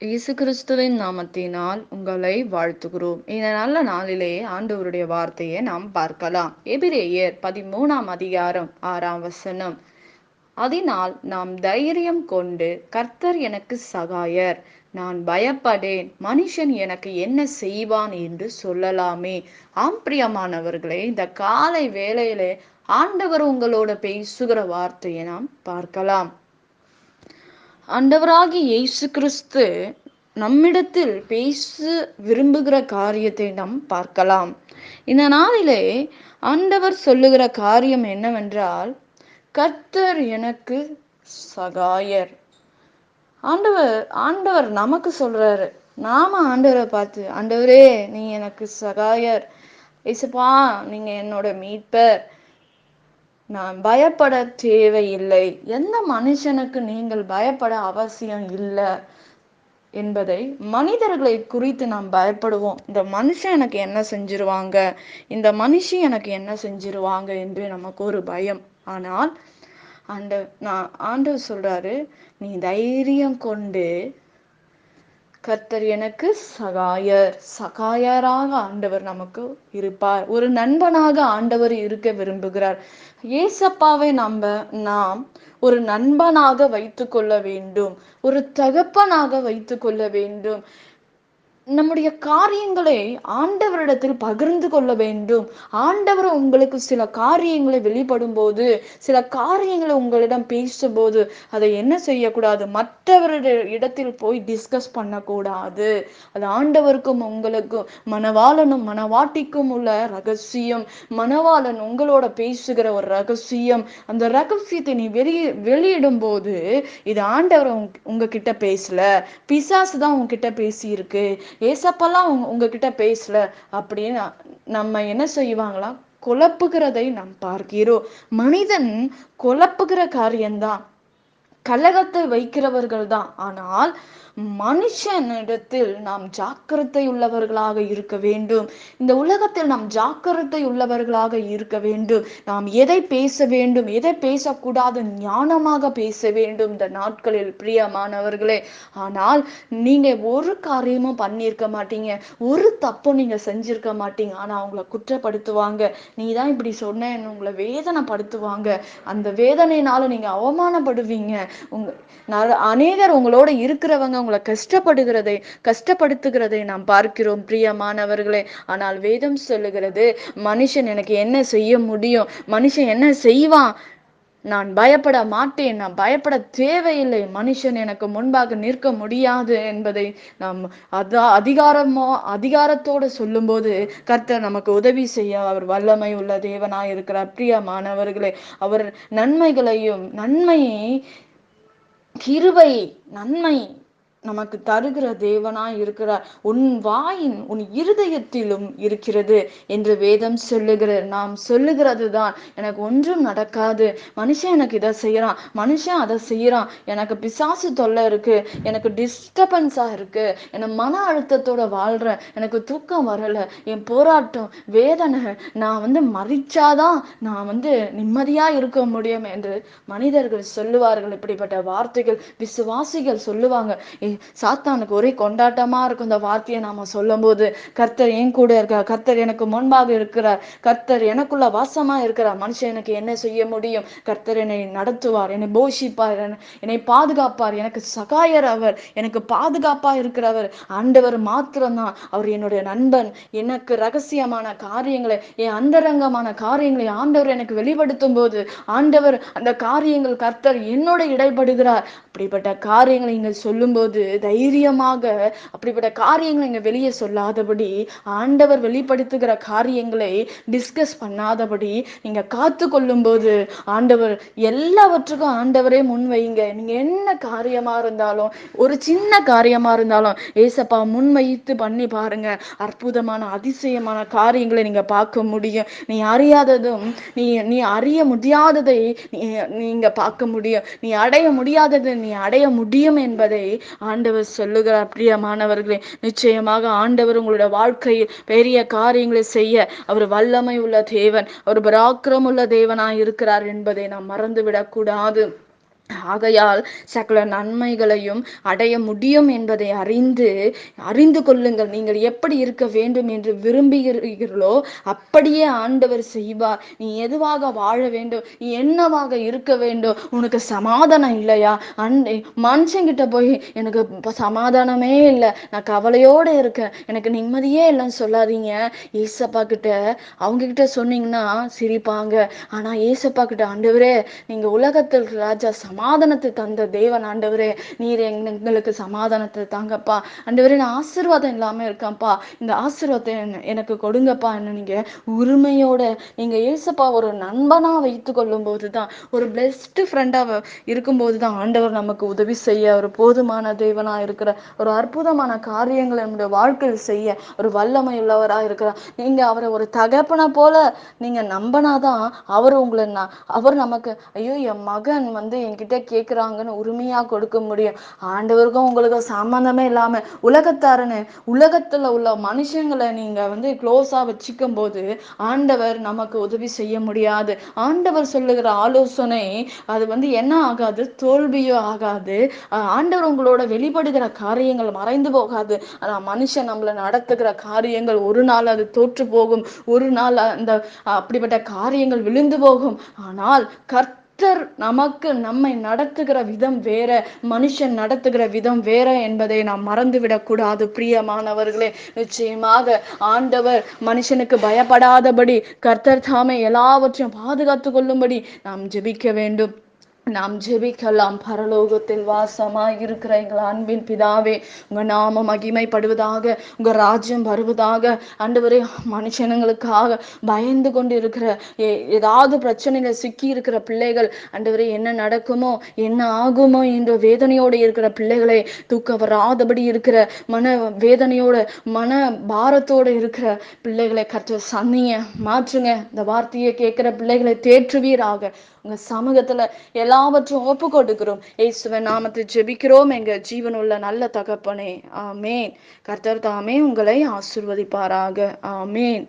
இயேசு கிறிஸ்துவின் நாமத்தினால் உங்களை வாழ்த்துகிறோம். இந்த நல்ல நாளிலே ஆண்டவருடைய வார்த்தையை நாம் பார்க்கலாம். எபிரேயர் 13ஆம் அதிகாரம் 6ஆம் வசனம். அதனால் நாம் தைரியம் கொண்டு, கர்த்தர் எனக்கு சகாயர், நான் பயப்படேன், மனுஷன் எனக்கு என்ன செய்வான் என்று சொல்லலாமே. ஆம் பிரியமானவர்களே, இந்த காலை வேளையிலே ஆண்டவர் உங்களோட பேசுகிற வார்த்தையை நாம் பார்க்கலாம். ஆண்டவராகிய இயேசு கிறிஸ்து நம்மிடத்தில் பேச விரும்புகிற காரியத்தை நாம் பார்க்கலாம். இந்த நாளிலே ஆண்டவர் சொல்லுகிற காரியம் என்னவென்றால், கர்த்தர் எனக்கு சகாயர். ஆண்டவர் ஆண்டவர் நமக்கு சொல்றாரு. நாம ஆண்டவரை பார்த்து, ஆண்டவரே நீ எனக்கு சகாயர், இயேசுப்பா நீங்க என்னோட மீட்பர், நான் பயப்பட தேவையில்லை, எந்த மனுஷனுக்கு நீங்கள் பயப்பட அவசியம் இல்லை என்பதை மனிதர்களை குறித்து நாம் பயப்படுவோம். இந்த மனுஷன் எனக்கு என்ன செஞ்சிருவாங்க, இந்த மனுஷி எனக்கு என்ன செஞ்சிருவாங்க என்று நமக்கு ஒரு பயம். ஆனால் ஆண்டவர் சொல்றாரு, நீ தைரியம் கொண்டு, கர்த்தர் எனக்கு சகாயராக ஆண்டவர் நமக்கு இருப்பார். ஒரு நண்பனாக ஆண்டவர் இருக்க விரும்புகிறார். ஏசப்பாவை நாம் ஒரு நண்பனாக வைத்து கொள்ள வேண்டும், ஒரு தகப்பனாக வைத்து கொள்ள வேண்டும். நம்முடைய காரியங்களை ஆண்டவரிடத்தில் பகிர்ந்து கொள்ள வேண்டும். ஆண்டவர் உங்களுக்கு சில காரியங்களை வெளிப்படும் போது, சில காரியங்களை உங்களிடம் பேசும்போது, அதை என்ன செய்யக்கூடாது, மற்றவருடைய இடத்தில் போய் டிஸ்கஸ் பண்ணக்கூடாது. அது ஆண்டவருக்கும் உங்களுக்கும், மணவாளனும் மணவாட்டிக்கும் உள்ள ரகசியம். மணவாளன் உங்களோட பேசுகிற ஒரு ரகசியம். அந்த ரகசியத்தை நீ வெளியிடும் போது, இது ஆண்டவர் உங்ககிட்ட பேசல, பிசாசு தான் உங்ககிட்ட பேசி இருக்கு, ஏசப்பெல்லாம் உங்ககிட்ட பேசல அப்படின்னு நம்ம என்ன செய்வாங்களாம், குழப்புகிறதை நாம் பார்க்கிறோம். மனிதன் குழப்புகிற காரியம்தான், கலகத்தை வைக்கிறவர்கள் தான். ஆனால் மனுஷனிடத்தில் நாம் ஜாக்கிரதை உள்ளவர்களாக இருக்க வேண்டும். இந்த உலகத்தில் நாம் ஜாக்கிரதை உள்ளவர்களாக இருக்க வேண்டும். நாம் எதை பேச வேண்டும், எதை பேசக்கூடாது, ஞானமாக பேச வேண்டும் இந்த நாட்களில் பிரியமானவர்களே. ஆனால் நீங்க ஒரு காரியமும் பண்ணியிருக்க மாட்டீங்க, ஒரு தப்பும் நீங்க செஞ்சிருக்க மாட்டீங்க. ஆனா அவங்களை குற்றப்படுத்துவாங்க, நீ தான் இப்படி சொன்னேன்னு உங்களை வேதனைப்படுத்துவாங்க. அந்த வேதனையினால நீங்க அவமானப்படுவீங்க. அநேகர் உங்களோட இருக்கிறவங்க உங்களை கஷ்டப்படுத்துகிறதை நாம் பார்க்கிறோம் பிரியமானவர்களே. ஆனால் வேதம் சொல்லுகிறது, மனுஷன் எனக்கு என்ன செய்ய முடியும், மனுஷன் என்ன செய்வான், நான் பயப்பட மாட்டேன், நான் பயப்பட தேவையில்லை, மனுஷன் எனக்கு முன்பாக நிற்க முடியாது என்பதை நாம் அதிகாரத்தோடு சொல்லும்போது, கர்த்தர் நமக்கு உதவி செய்ய அவர் வல்லமை உள்ள தேவனாய் இருக்கிறார் பிரியமானவர்களே. அவர் நன்மையை கிருபை நன்மை நமக்கு தருகிற தேவனாய் இருக்கிறார். உன் வாயின் உன் இருதயத்திலும் இருக்கிறது என்று வேதம் நாம் சொல்லுகிறது தான். எனக்கு ஒன்றும் நடக்காது, மனுஷன் எனக்கு இதை செய்யறான், மனுஷன் அதை செய்யறான், எனக்கு பிசாசு தொல்லை இருக்கு, எனக்கு டிஸ்டர்பன்ஸா இருக்கு, என மன அழுத்தத்தோட வாழ்றேன், எனக்கு தூக்கம் வரல, என் போராட்டம் வேதனை, நான் மறிச்சாதான் நான் நிம்மதியா இருக்க முடியும் என்று மனிதர்கள் சொல்லுவார்கள். இப்படிப்பட்ட வார்த்தைகள் விசுவாசிகள் சொல்லுவாங்க. சாத்தானுக்கு ஒரே கொண்டாட்டமா இருக்கும் இந்த வார்த்தையை நாம சொல்லும் போது. கர்த்தர் என் கூட இருக்கார், கர்த்தர் எனக்கு முன்பாக இருக்கிறார், கர்த்தர் எனக்குள்ள வாசமா இருக்கிறார், மனுஷன் எனக்கு என்ன செய்ய முடியும், கர்த்தர் என்னை நடத்துவார், என்னை போஷிப்பார், என்னை பாதுகாப்பார், எனக்கு சகாயர், அவர் எனக்கு பாதுகாப்பா இருக்கிறவர் ஆண்டவர் மாத்திரம்தான். அவர் என்னுடைய நண்பன். எனக்கு ரகசியமான காரியங்களை, என் அந்தரங்கமான காரியங்களை ஆண்டவர் எனக்கு வெளிப்படுத்தும் போது, ஆண்டவர் அந்த காரியங்கள் கர்த்தர் என்னோட இடைப்படுகிறார். அப்படிப்பட்ட காரியங்களை இங்க சொல்லும் போது தைரியமாக அப்படிப்பட்ட காரியங்களை இங்க வெளியே சொல்லாதபடி, ஆண்டவர் வெளிப்படுத்துகிற காரியங்களை டிஸ்கஸ் பண்ணாதபடி நீங்க காத்து கொள்ளும் போது, ஆண்டவர் எல்லாவற்றுக்கும் ஆண்டவரே முன் வைங்க. நீங்க என்ன காரியமா இருந்தாலும், ஒரு சின்ன காரியமா இருந்தாலும் ஏசப்பா முன் வைத்து பண்ணி பாருங்க. அற்புதமான அதிசயமான காரியங்களை நீங்க பார்க்க முடியும். நீ அறியாததும் நீ அறிய முடியாததை நீங்க பார்க்க முடியும். நீ அடைய முடியாததை நீ அடைய முடியும் என்பதை ஆண்டவர் சொல்லுகிறார் பிரியமானவர்களே. நிச்சயமாக ஆண்டவர் உங்களுடைய வாழ்க்கையில் பெரிய காரியங்களை செய்ய அவர் வல்லமை உள்ள தேவன், அவர் பராக்கிரம் உள்ள தேவனாய் இருக்கிறார் என்பதை நாம் மறந்துவிடக் கூடாது. ஆகையால் சகல நன்மைகளையும் அடைய முடியும் என்பதை அறிந்து கொள்ளுங்கள். நீங்கள் எப்படி இருக்க வேண்டும் என்று விரும்புகிறீர்களோ அப்படியே ஆண்டவர் செய்வார். நீ எதுவாக வாழ வேண்டும், நீ என்னவாக இருக்க வேண்டும், உனக்கு சமாதானம் இல்லையா, மனுஷங்கிட்ட போய் எனக்கு சமாதானமே இல்லை, நான் கவலையோடு இருக்கேன், எனக்கு நிம்மதியே இல்லைன்னு சொல்லாதீங்க. ஏசப்பா கிட்ட அவங்க கிட்ட சொன்னீங்கன்னா சிரிப்பாங்க. ஆனா ஏசப்பா கிட்ட, ஆண்டவரே நீங்க உலகத்தில் ராஜா, சமாதானத்தை தந்த தேவன் ஆண்டவரே, நீர் எங்களுக்கு சமாதானத்தை தாங்கப்பா, ஆண்டவரே நான் ஆசீர்வாதம் இல்லாம இருக்கேன்ப்பா, இந்த ஆசீர்வாதத்தை எனக்கு கொடுங்கப்பா. நீங்க உரிமையோட நீங்க ஏசப்பா ஒரு நண்பனா வைத்துக் கொள்ளும் போதுதான், ஒரு பெஸ்ட் ஃப்ரெண்டா இருக்கும்போது தான் ஆண்டவர் நமக்கு உதவி செய்ய ஒரு போதுமான தேவனா இருக்கிற, ஒரு அற்புதமான காரியங்களை நம்முடைய வாழ்க்கையில் செய்ய ஒரு வல்லமை உள்ளவரா இருக்கிறார். நீங்க அவரை ஒரு தகப்பனை போல நீங்க நம்பினாதான் அவர் நமக்கு, ஐயோ என் மகன் என்கிட்ட கேட்கிறாங்கன்னு உரிமையா கொடுக்க முடியும். ஆண்டவருக்கும் உங்களுக்கும் சம்பந்தமே இல்லாம உலகத்துல உள்ள மனுஷங்களை நீங்க க்ளோஸா வச்சுக்கும் போது ஆண்டவர் நமக்கு உதவி செய்ய முடியாது. ஆண்டவர் சொல்லுகிற ஆலோசனை அது என்ன ஆகாது, தோல்வியோ ஆகாது. ஆண்டவர் உங்களோட வெளிப்படுகிற காரியங்கள் மறைந்து போகாது. ஆனா மனுஷன் நம்மள நடத்துகிற காரியங்கள் ஒரு நாள் அது தோற்று போகும், ஒரு நாள் அந்த அப்படிப்பட்ட காரியங்கள் விழுந்து போகும். ஆனால் கர்த்தர் நம்மை நடத்துகிற விதம் வேற, மனுஷன் நடத்துகிற விதம் வேற என்பதை நாம் மறந்துவிடக் கூடாது. பிரியமானவர்களே, நிச்சயமாக ஆண்டவர் மனுஷனுக்கு பயப்படாதபடி கர்த்தர் தாமே எல்லாவற்றையும் பாதுகாத்துக் கொள்ளும்படி நாம் ஜெபிக்க வேண்டும். நாம் ஜெபிக்கலாம். பரலோகத்தில் வாசமாய் இருக்கிற எங்கள் அன்பின் பிதாவே, உங்க நாமம் மகிமைப்படுவதாக, உங்க ராஜ்யம் வருவதாக. ஆண்டவரே, மனுஷனுங்களுக்காக பயந்து கொண்டு இருக்கிற, ஏதாவது பிரச்சனையில சிக்கி இருக்கிற பிள்ளைகள், ஆண்டவரே என்ன நடக்குமோ என்ன ஆகுமோ என்ற வேதனையோடு இருக்கிற பிள்ளைகளை, தூக்க வராதபடி இருக்கிற மன வேதனையோட மன பாரத்தோடு இருக்கிற பிள்ளைகளை கர்த்தர் சன்னிய மாற்றுங்க. இந்த வார்த்தையை கேட்கிற பிள்ளைகளை தேற்றுவீராக. உங்க சமூகத்துல எல்லாவற்றும் ஒப்பு கொடுக்கிறோம். இயேசுவின் நாமத்தில் ஜெபிக்கிறோம் எங்க ஜீவனுள்ள நல்ல தகப்பனே, ஆமேன். கர்த்தர் தாமே உங்களை ஆசீர்வதிப்பாராக. ஆமேன்.